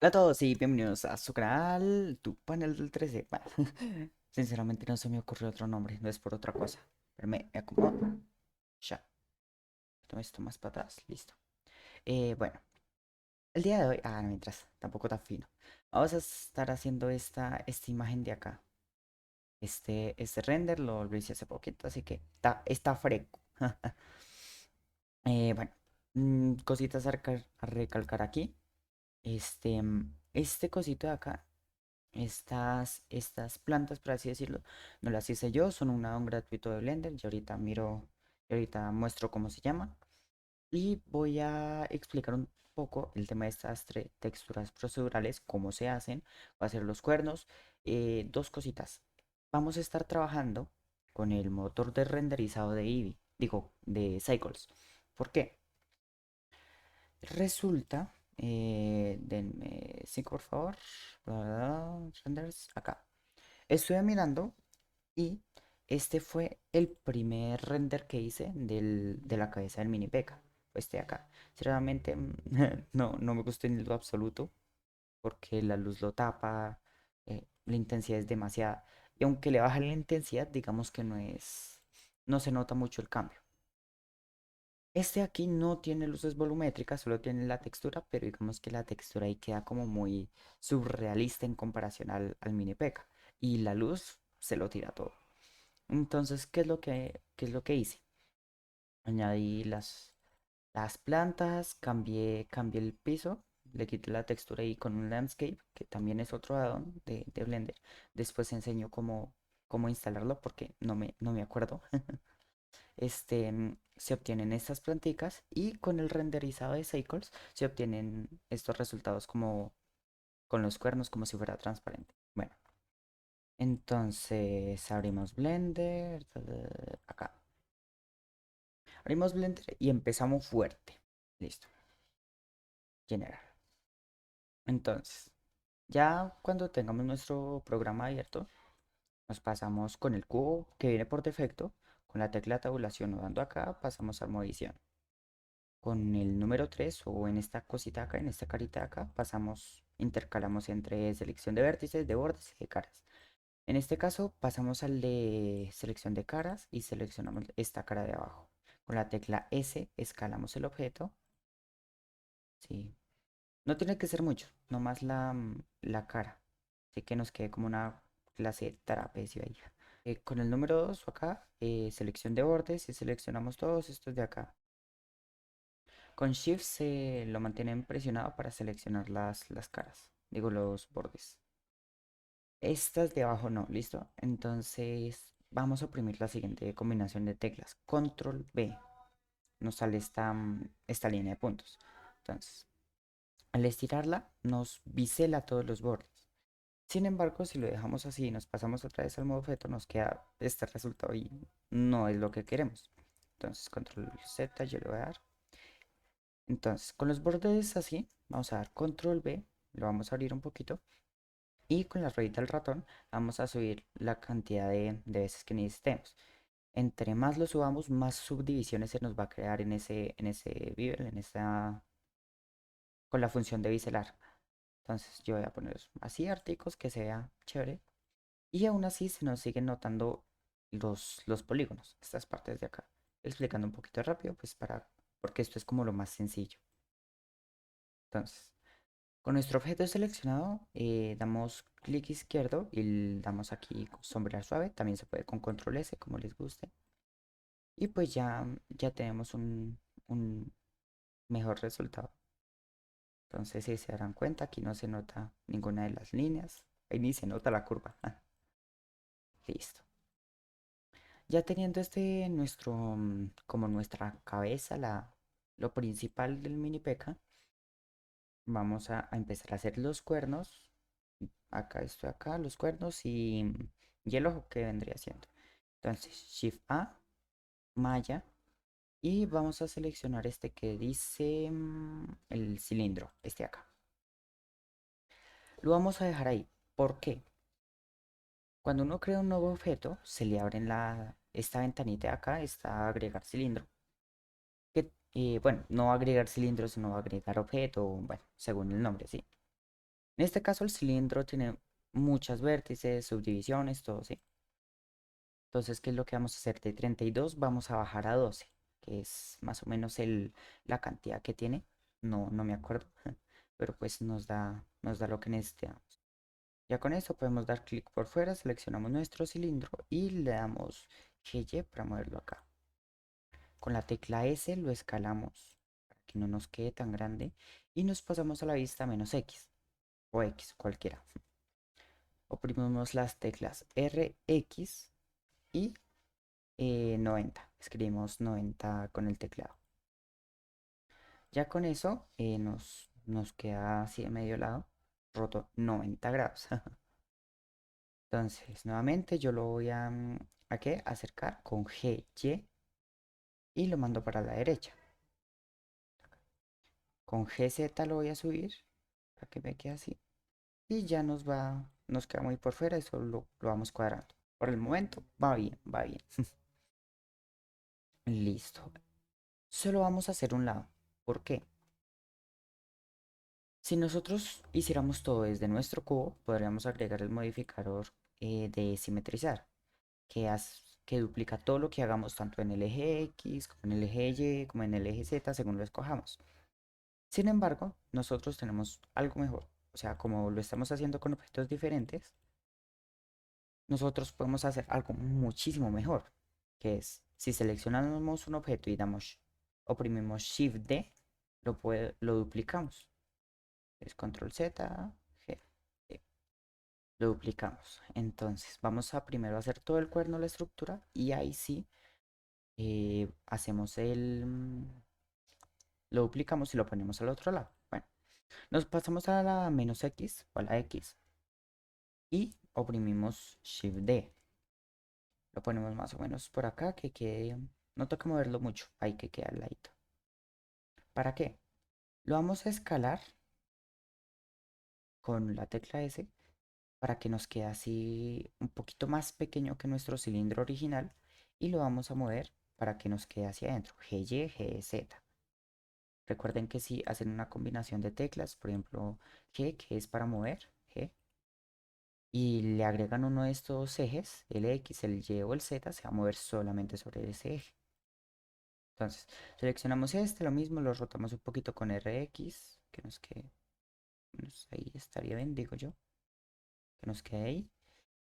Hola a todos y bienvenidos a su canal, tu panel del 13. Bueno, sinceramente no se me ocurrió otro nombre, no es por otra cosa. Pero me acomodo. Ya. Toma esto más para atrás, listo. Bueno, el día de hoy, no, mientras, tampoco tan fino. Vamos a estar haciendo esta imagen de acá. Este render lo hice hace poquito, así que está fresco. Bueno, cositas a recalcar aquí. Este cosito de acá. Estas plantas, por así decirlo, no las hice yo, son un add-on gratuito de Blender. Y ahorita muestro cómo se llama. Y voy a explicar un poco el tema de estas texturas procedurales, cómo se hacen, va a ser los cuernos. Dos cositas. Vamos a estar trabajando con el motor de renderizado de Eevee, digo, de Cycles. ¿Por qué? Resulta, denme 5 por favor. Renders, acá. Estuve mirando y este fue el primer render que hice de la cabeza del mini P.E.K.K.A. Este de acá. Sinceramente, no me gustó en lo absoluto porque la luz lo tapa, la intensidad es demasiada. Y aunque le baja la intensidad, digamos que no se nota mucho el cambio. Este aquí no tiene luces volumétricas, solo tiene la textura, pero digamos que la textura ahí queda como muy surrealista en comparación al mini P.E.K.K.A. Y la luz se lo tira todo. Entonces, qué es lo que hice? Añadí las plantas, cambié el piso, le quité la textura ahí con un landscape, que también es otro add-on de Blender. Después enseño cómo instalarlo porque no me acuerdo. Se obtienen estas planticas y con el renderizado de Cycles se obtienen estos resultados como con los cuernos como si fuera transparente. Bueno, entonces abrimos Blender, acá. Abrimos Blender y empezamos fuerte. Listo. Generar. Entonces, ya cuando tengamos nuestro programa abierto, nos pasamos con el cubo que viene por defecto, con la tecla tabulación o dando acá, pasamos a modo edición. Con el número 3 o en esta cosita acá, en esta carita de acá, intercalamos entre selección de vértices, de bordes y de caras. En este caso, pasamos al de selección de caras y seleccionamos esta cara de abajo. Con la tecla S escalamos el objeto. Sí. No tiene que ser mucho, nomás la cara. Así que nos quede como una clase de trapecio ahí. Con el número 2 acá, selección de bordes y seleccionamos todos estos de acá. Con Shift se lo mantienen presionado para seleccionar las caras, digo los bordes. Estas de abajo no, ¿listo? Entonces vamos a oprimir la siguiente combinación de teclas. Control B. Nos sale esta línea de puntos. Entonces, al estirarla, nos bisela todos los bordes. Sin embargo, si lo dejamos así y nos pasamos otra vez al modo objeto, nos queda este resultado y no es lo que queremos. Entonces, control Z, yo le voy a dar. Entonces, con los bordes así, vamos a dar control B, lo vamos a abrir un poquito. Y con la ruedita del ratón vamos a subir la cantidad de veces que necesitemos. Entre más lo subamos, más subdivisiones se nos va a crear en ese bevel, con la función de biselar. Entonces yo voy a poner así articos que se vea chévere. Y aún así se nos siguen notando los polígonos, estas partes de acá. Explicando un poquito rápido, pues porque esto es como lo más sencillo. Entonces, con nuestro objeto seleccionado, damos clic izquierdo y damos aquí sombrear suave. También se puede con control S, como les guste. Y pues ya tenemos un mejor resultado. Entonces, si se darán cuenta, aquí no se nota ninguna de las líneas. Ahí ni se nota la curva. Listo. Ya teniendo como nuestra cabeza, lo principal del mini P.E.K.K.A, vamos a empezar a hacer los cuernos. Acá estoy acá, los cuernos y el ojo que vendría siendo. Entonces, Shift A, malla. Y vamos a seleccionar este que dice el cilindro, este acá. Lo vamos a dejar ahí. ¿Por qué? Cuando uno crea un nuevo objeto, se le abre esta ventanita de acá, está agregar cilindro. Bueno, no agregar cilindro, sino agregar objeto, bueno, según el nombre, sí. En este caso el cilindro tiene muchas vértices, subdivisiones, todo, ¿sí? Entonces, ¿qué es lo que vamos a hacer? De 32 vamos a bajar a 12, que es más o menos la cantidad que tiene. No me acuerdo, pero pues nos da lo que necesitamos. Ya con esto podemos dar clic por fuera, seleccionamos nuestro cilindro y le damos GY para moverlo acá. Con la tecla S lo escalamos para que no nos quede tan grande y nos pasamos a la vista menos X o X, cualquiera. Oprimimos las teclas R, X y 90. Escribimos 90 con el teclado. Ya con eso nos queda así de medio lado, roto 90 grados. Entonces, nuevamente yo lo voy ¿a qué? Acercar con G, Y y lo mando para la derecha. Con GZ lo voy a subir para que me quede así. Y ya nos queda muy por fuera, eso lo vamos cuadrando. Por el momento va bien, va bien. Listo. Solo vamos a hacer un lado. ¿Por qué? Si nosotros hiciéramos todo desde nuestro cubo, podríamos agregar el modificador de simetrizar, que duplica todo lo que hagamos tanto en el eje X, como en el eje Y, como en el eje Z, según lo escojamos. Sin embargo, nosotros tenemos algo mejor. O sea, como lo estamos haciendo con objetos diferentes, nosotros podemos hacer algo muchísimo mejor, que es, si seleccionamos un objeto y oprimimos Shift D, lo duplicamos. Es Control Z, G, E. Lo duplicamos. Entonces, vamos a primero hacer todo el cuerno, la estructura, y ahí sí hacemos lo duplicamos y lo ponemos al otro lado. Bueno, nos pasamos a la menos X o a la X y oprimimos Shift D. Lo ponemos más o menos por acá, que quede, no toca moverlo mucho, hay que quedar al ladito. ¿Para qué? Lo vamos a escalar con la tecla S para que nos quede así un poquito más pequeño que nuestro cilindro original y lo vamos a mover para que nos quede hacia adentro, GY, GZ. Recuerden que si hacen una combinación de teclas, por ejemplo, G, que es para mover, G, y le agregan uno de estos ejes, el X, el Y o el Z, se va a mover solamente sobre ese eje. Entonces, seleccionamos este, lo mismo, lo rotamos un poquito con RX, que nos quede, ahí estaría bien, digo yo, que nos quede ahí.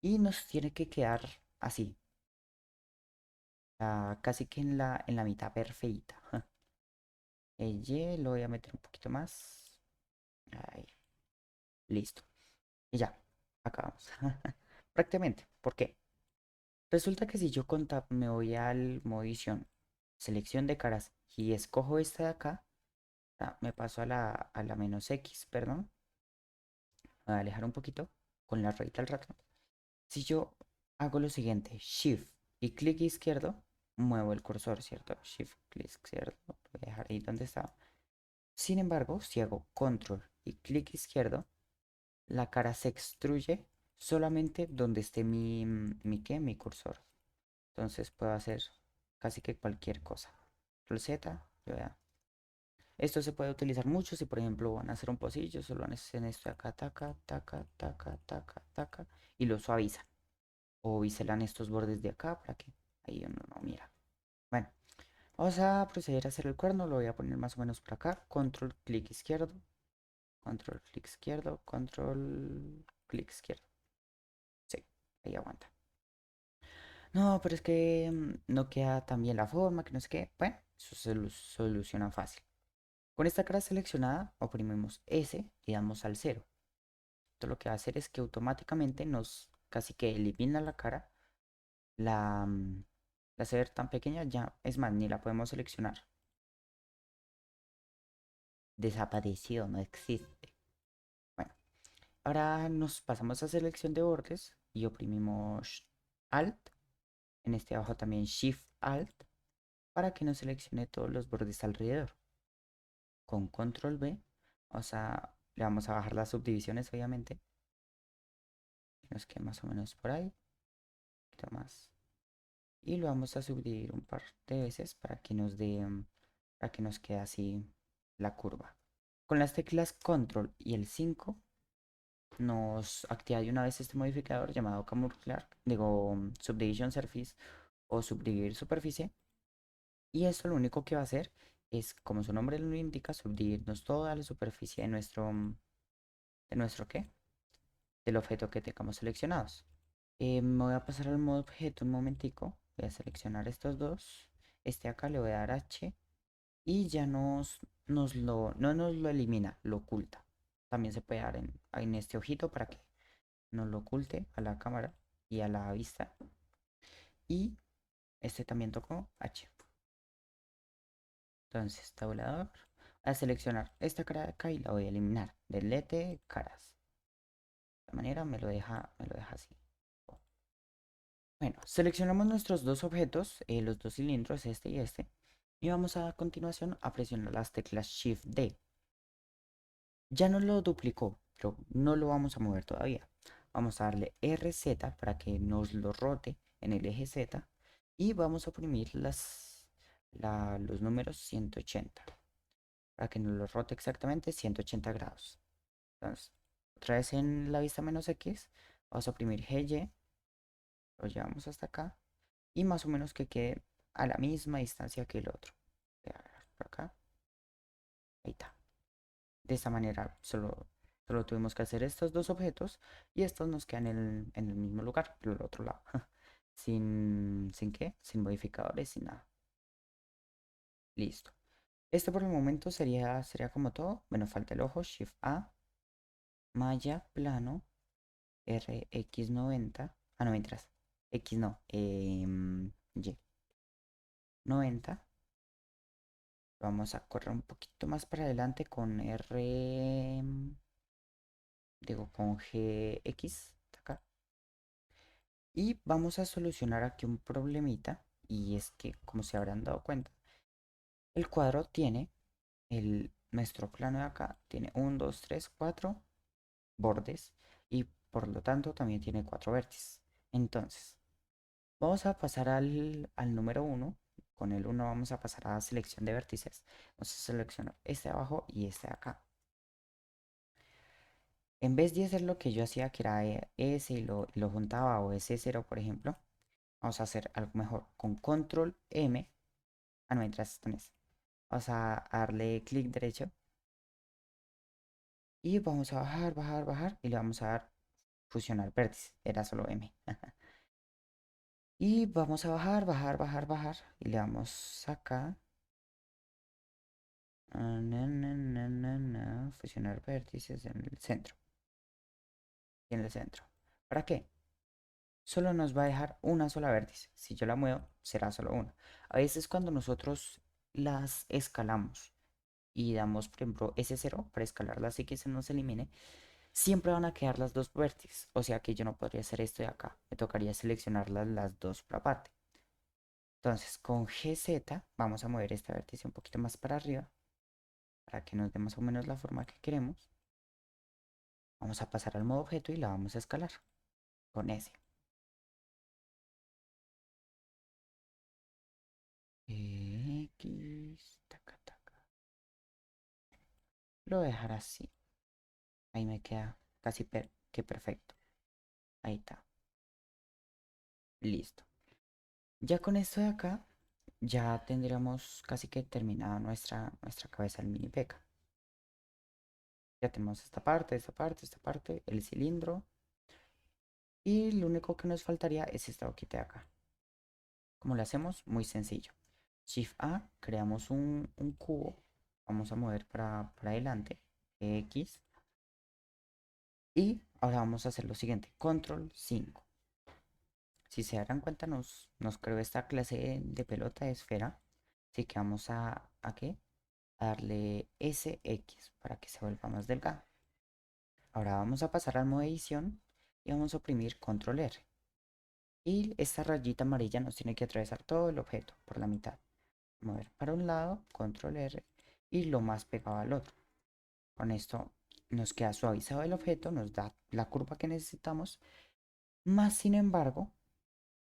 Y nos tiene que quedar así, casi que en la mitad perfecta. El Y lo voy a meter un poquito más. Ahí, listo. Y ya, acabamos. Prácticamente, ¿por qué? Resulta que si yo me voy al modo edición, selección de caras y escojo esta de acá, me paso a la menos X, perdón. Voy a alejar un poquito con la ruedita al ratón. Si yo hago lo siguiente, Shift y clic izquierdo, muevo el cursor, ¿cierto? Shift, clic izquierdo, lo voy a dejar ahí donde estaba. Sin embargo, si hago Control y clic izquierdo, la cara se extruye solamente donde esté mi cursor. Entonces puedo hacer casi que cualquier cosa. Control Z, esto se puede utilizar mucho si por ejemplo van a hacer un pocillo, solo hacen esto de acá, taca, taca, taca, taca, taca, y lo suavizan. O biselan estos bordes de acá para que ahí uno no mira. Bueno, vamos a proceder a hacer el cuerno, lo voy a poner más o menos por acá. Control, clic izquierdo, control, clic izquierdo, control, clic izquierdo. Sí, ahí aguanta. No, pero es que no queda tan bien la forma, que no sé qué. Bueno, eso se soluciona fácil. Con esta cara seleccionada, oprimimos S y damos al cero. Esto lo que va a hacer es que automáticamente nos casi que elimina la cara. La hace ver tan pequeña, ya, es más, ni la podemos seleccionar. Desapareció, no existe. Bueno, ahora nos pasamos a selección de bordes y oprimimos Alt. En este abajo también Shift Alt para que nos seleccione todos los bordes alrededor. Con Control B, o sea, le vamos a bajar las subdivisiones, obviamente. Que nos quede más o menos por ahí. Un poquito más. Y lo vamos a subdividir un par de veces para que nos quede así la curva. Con las teclas Control y el 5 nos activa de una vez este modificador llamado camuflar, digo, subdivision surface o subdividir superficie. Y esto lo único que va a hacer es, como su nombre lo indica, subdividirnos toda la superficie ¿de nuestro qué? Del objeto que tengamos seleccionados. Me voy a pasar al modo objeto un momentico. Voy a seleccionar estos dos. Este acá le voy a dar H y ya no nos lo elimina, lo oculta. También se puede dar en este ojito para que nos lo oculte a la cámara y a la vista. Y este también tocó H. Entonces, tabulador. A seleccionar esta cara de acá y la voy a eliminar. Delete caras. De esta manera me lo deja así. Bueno, seleccionamos nuestros dos objetos, los dos cilindros, este y este. Y vamos a continuación a presionar las teclas Shift D. Ya nos lo duplicó, pero no lo vamos a mover todavía. Vamos a darle RZ para que nos lo rote en el eje Z. Y vamos a oprimir los números 180 para que nos lo rote exactamente 180 grados. Entonces, otra vez en la vista menos X, vamos a oprimir GY, lo llevamos hasta acá y más o menos que quede a la misma distancia que el otro. Por acá, ahí está. De esta manera solo tuvimos que hacer estos dos objetos y estos nos quedan en el mismo lugar, pero el otro lado. ¿Sin qué? Sin modificadores, sin nada. Listo. Esto por el momento sería como todo. Bueno, falta el ojo, Shift A, malla, plano, RX90. Ah, no, mientras. X no. Y. 90. Vamos a correr un poquito más para adelante con R. Digo, con GX. Acá. Y vamos a solucionar aquí un problemita. Y es que, como se habrán dado cuenta, el cuadro tiene. Nuestro plano de acá tiene 1, 2, 3, 4 bordes. Y por lo tanto también tiene 4 vértices. Entonces. Vamos a pasar al número uno. Con el uno vamos a pasar a selección de vértices. Vamos a seleccionar este de abajo y este de acá. En vez de hacer lo que yo hacía, que era S y lo juntaba o S0, por ejemplo, vamos a hacer algo mejor. Con control M. Ah, no, mientras esto no es. Vamos a darle clic derecho. Y vamos a bajar, bajar, bajar. Y le vamos a dar fusionar vértice. Era solo M. Y vamos a bajar, bajar, bajar, bajar. Y le damos acá. Fusionar vértices en el centro. Y en el centro. ¿Para qué? Solo nos va a dejar una sola vértice. Si yo la muevo, será solo una. A veces cuando nosotros las escalamos y damos, por ejemplo, S0 para escalarlas y que se nos elimine, siempre van a quedar las dos vértices. O sea que yo no podría hacer esto de acá. Me tocaría seleccionar las dos por aparte. Entonces, con GZ vamos a mover esta vértice un poquito más para arriba para que nos dé más o menos la forma que queremos. Vamos a pasar al modo objeto y la vamos a escalar con S. X, taca, taca. Lo voy a dejar así. Ahí me queda casi que perfecto. Ahí está. Listo. Ya con esto de acá, ya tendríamos casi que terminada nuestra cabeza del mini P.E.K.K.A. Ya tenemos esta parte, esta parte, esta parte, el cilindro. Y lo único que nos faltaría es esta boquita de acá. ¿Cómo lo hacemos? Muy sencillo. Shift A, creamos un cubo. Vamos a mover para adelante. X. Y ahora vamos a hacer lo siguiente. Control 5. Si se darán cuenta, nos creó esta clase de pelota de esfera. Así que vamos ¿a qué? A darle SX para que se vuelva más delgado. Ahora vamos a pasar al modo edición y vamos a oprimir Control R. Y esta rayita amarilla nos tiene que atravesar todo el objeto por la mitad. Mover para un lado, Control R y lo más pegado al otro. Con esto nos queda suavizado el objeto, nos da la curva que necesitamos, más sin embargo,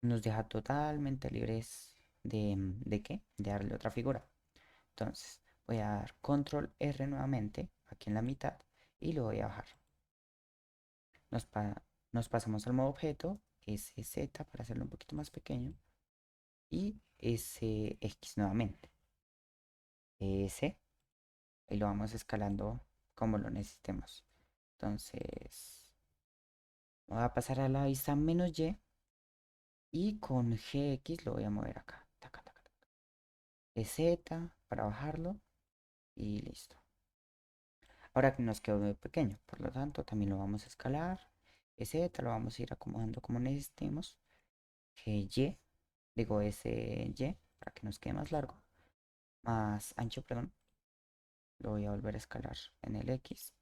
nos deja totalmente libres ¿de qué? De darle otra figura. Entonces, voy a dar Control R nuevamente, aquí en la mitad, y lo voy a bajar. Nos, nos pasamos al modo objeto, SZ para hacerlo un poquito más pequeño y SX nuevamente. S y lo vamos escalando como lo necesitemos. Entonces, voy a pasar a la vista menos y con GX lo voy a mover acá. Taca, taca, taca. Z para bajarlo y listo. Ahora que nos quedó muy pequeño, por lo tanto también lo vamos a escalar. Z lo vamos a ir acomodando como necesitemos. GY, digo SY para que nos quede más largo, más ancho, perdón. Lo voy a volver a escalar en el X.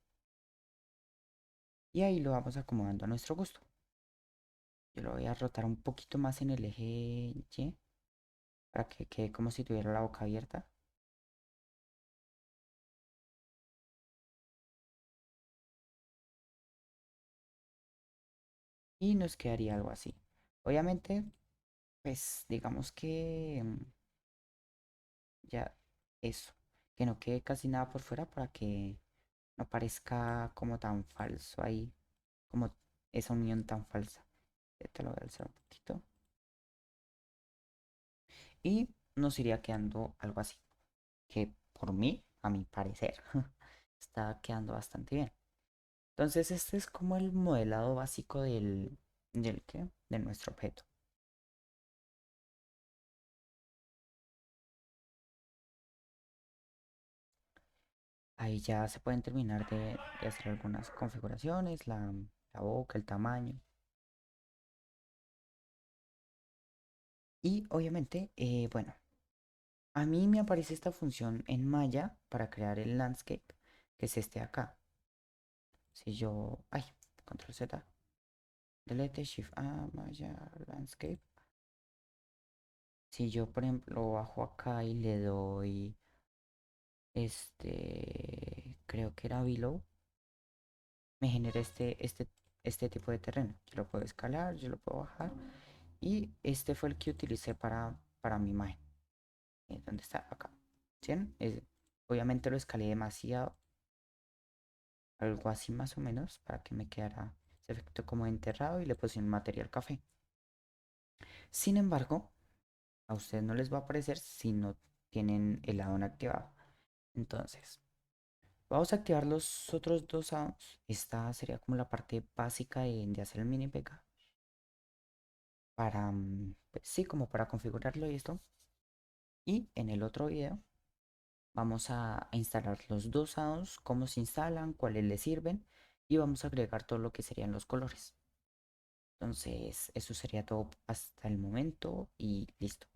Y ahí lo vamos acomodando a nuestro gusto. Yo lo voy a rotar un poquito más en el eje Y para que quede como si tuviera la boca abierta. Y nos quedaría algo así. Obviamente, pues digamos que ya eso. Que no quede casi nada por fuera para que no parezca como tan falso ahí. Como esa unión tan falsa. Te lo voy a alzar un poquito. Y nos iría quedando algo así. Que por mí, a mi parecer, está quedando bastante bien. Entonces este es como el modelado básico del ¿qué? De nuestro objeto. Ahí ya se pueden terminar de hacer algunas configuraciones, la boca, el tamaño. Y obviamente, bueno, a mí me aparece esta función en Maya para crear el landscape, que es este acá. Si yo, ay, control Z, delete, shift A, Maya, landscape. Si yo, por ejemplo, bajo acá y le doy, creo que era below, me genera este tipo de terreno. Yo lo puedo escalar, yo lo puedo bajar. Y este fue el que utilicé para mi imagen. ¿Dónde está? Acá. ¿Sí? Obviamente lo escalé demasiado. Algo así más o menos. Para que me quedara ese efecto como enterrado. Y le puse un material café. Sin embargo, a ustedes no les va a aparecer si no tienen el addon activado. Entonces, vamos a activar los otros dos addons. Esta sería como la parte básica de hacer el mini PK. Para, pues sí, como para configurarlo y esto. Y en el otro video vamos a instalar los dos addons, cómo se instalan, cuáles les sirven y vamos a agregar todo lo que serían los colores. Entonces, eso sería todo hasta el momento y listo.